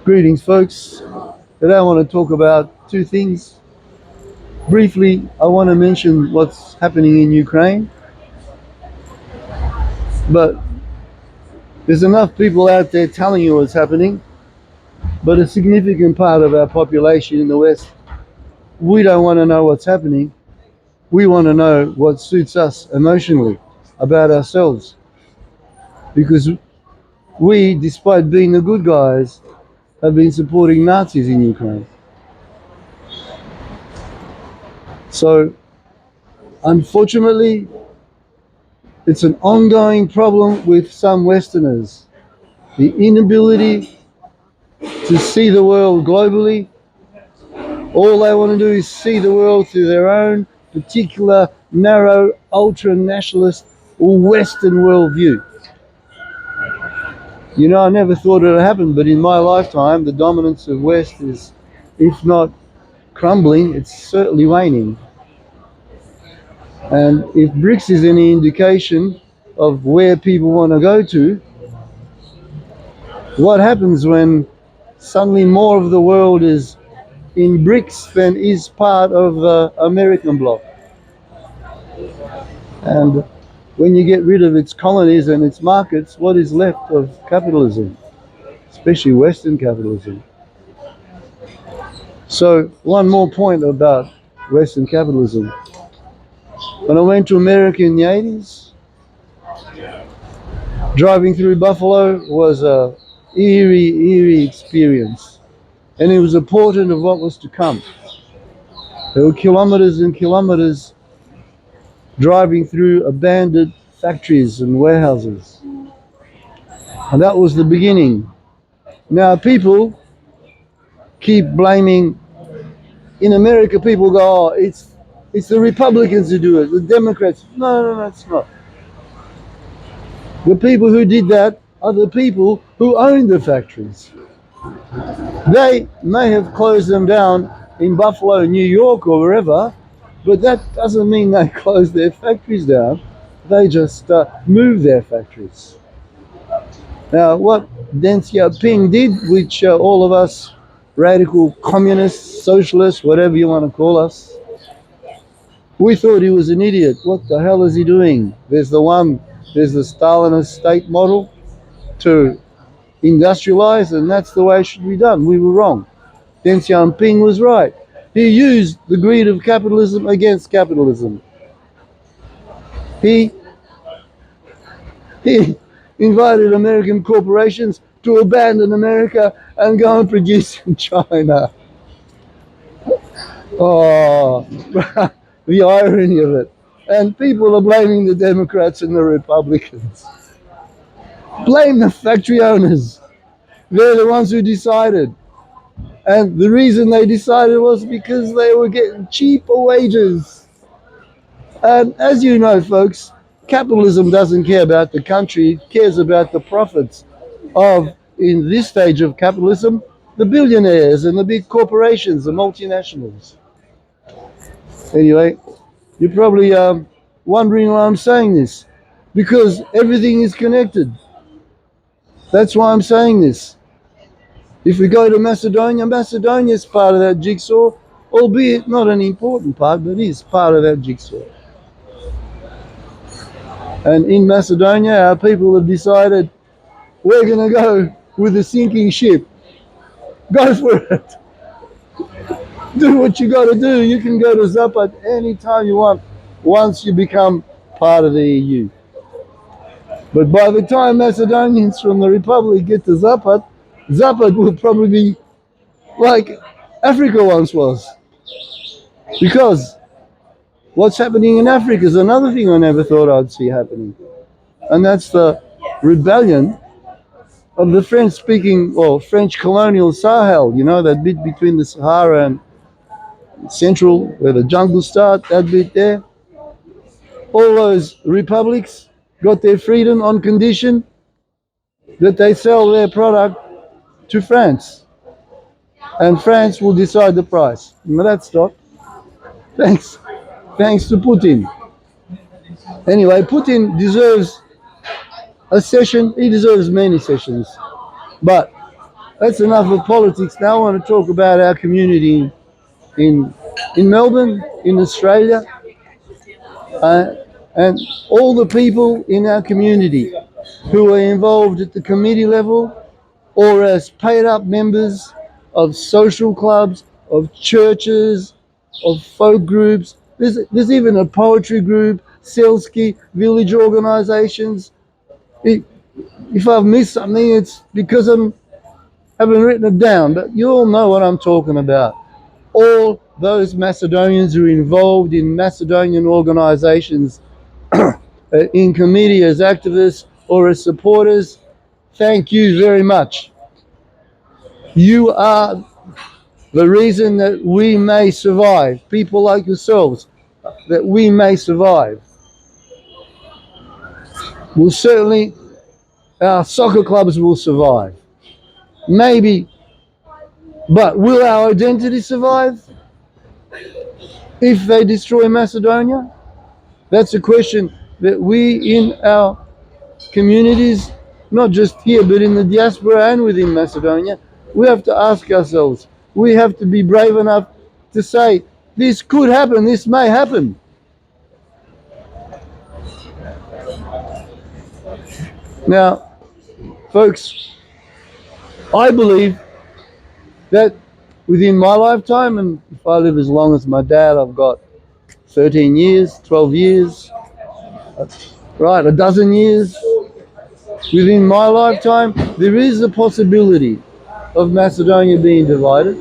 Greetings, folks. Today I want to talk about two things. Briefly, I want to mention what's happening in Ukraine, but there's enough people out there telling you what's happening, but a significant part of our population in the West, we don't want to know what's happening. We want to know what suits us emotionally about ourselves, because we, despite being the good guys, have been supporting Nazis in Ukraine. So, unfortunately, it's an ongoing problem with some Westerners. The inability to see the world globally. All they want to do is see the world through their own particular, narrow, ultra-nationalist Western worldview. You know, I never thought it would happen, but in my lifetime, the dominance of West is, if not crumbling, it's certainly waning. And if BRICS is any indication of where people want to go to, what happens when suddenly more of the world is in BRICS than is part of the American bloc? And when you get rid of its colonies and its markets, what is left of capitalism, especially Western capitalism? So one more point about Western capitalism. When I went to America in the 80s, driving through Buffalo was a eerie experience. And it was a portent of what was to come. There were kilometers and kilometers driving through abandoned factories and warehouses. And that was the beginning. Now people keep blaming, in America people go, oh, it's the Republicans who do it, the Democrats. No, it's not. The people who did that are the people who own the factories. They may have closed them down in Buffalo, New York or wherever, but that doesn't mean they closed their factories down. They just moved their factories. Now, what Deng Xiaoping did, which all of us radical communists, socialists, whatever you want to call us, we thought he was an idiot. What the hell is he doing? There's the Stalinist state model to industrialize, and that's the way it should be done. We were wrong. Deng Xiaoping was right. He used the greed of capitalism against capitalism. He invited American corporations to abandon America and go and produce in China. Oh, the irony of it. And people are blaming the Democrats and the Republicans. Blame the factory owners. They're the ones who decided. And the reason they decided was because they were getting cheaper wages. And as you know, folks, capitalism doesn't care about the country, it cares about the profits of, in this stage of capitalism, the billionaires and the big corporations, the multinationals. Anyway, you're probably wondering why I'm saying this. Because everything is connected. That's why I'm saying this. If we go to Macedonia, Macedonia is part of that jigsaw, albeit not an important part, but is part of that jigsaw. And in Macedonia, our people have decided we're going to go with a sinking ship. Go for it. Do what you got to do. You can go to Zapad anytime you want once you become part of the EU. But by the time Macedonians from the Republic get to Zapad, Zapad will probably be like Africa once was. Because what's happening in Africa is another thing I never thought I'd see happening. And that's the rebellion of the French-speaking, or French colonial Sahel, you know, that bit between the Sahara and Central, where the jungle starts, that bit there. All those republics got their freedom on condition that they sell their product to France. And France will decide the price. Now that's stopped. Thanks to Putin. Anyway, Putin deserves a session. He deserves many sessions. But That's enough of politics. Now I want to talk about our community in in Melbourne, in Australia, uh, and all the people in our community who are involved at the committee level or as paid up members of social clubs, of churches, of folk groups. There's even a poetry group, Selski, village organisations. If I've missed something, it's because I haven't written it down, but you all know what I'm talking about. All those Macedonians who are involved in Macedonian organisations, in committee as activists or as supporters, thank you very much. You are the reason that we may survive, people like yourselves, that we may survive. Will certainly, our soccer clubs will survive. Maybe, but will our identity survive if they destroy Macedonia? That's a question that we in our communities, not just here, but in the diaspora and within Macedonia, we have to ask ourselves. We have to be brave enough to say, this could happen, this may happen. Now, folks, I believe that within my lifetime, and if I live as long as my dad, I've got 13 years, 12 years, right, a dozen years. Within my lifetime, there is a possibility of Macedonia being divided.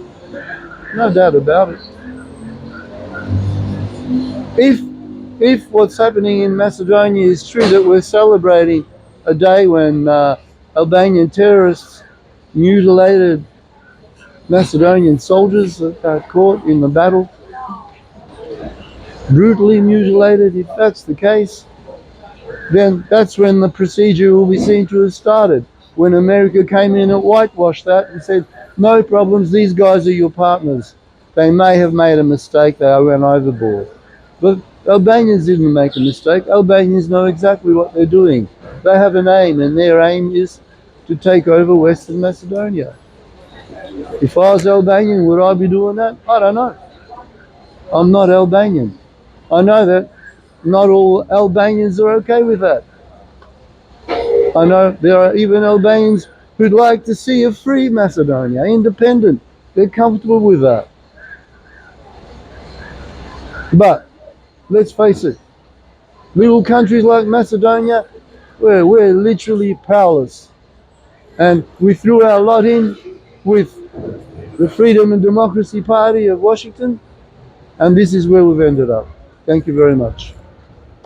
No doubt about it. If if what's happening in Macedonia is true, that we're celebrating a day when Albanian terrorists mutilated Macedonian soldiers that got caught in the battle, brutally mutilated, if that's the case, then that's when the procedure will be seen to have started. When America came in and whitewashed that and said, no problems, these guys are your partners. They may have made a mistake, they went overboard. But Albanians didn't make a mistake. Albanians know exactly what they're doing. They have an aim, and their aim is to take over Western Macedonia. If I was Albanian, would I be doing that? I don't know. I'm not Albanian. I know that not all Albanians are okay with that. I know there are even Albanians who'd like to see a free Macedonia, independent. They're comfortable with that. But let's face it, little countries like Macedonia, we're literally powerless. And we threw our lot in with the Freedom and Democracy Party of Washington, and this is where we've ended up. Thank you very much.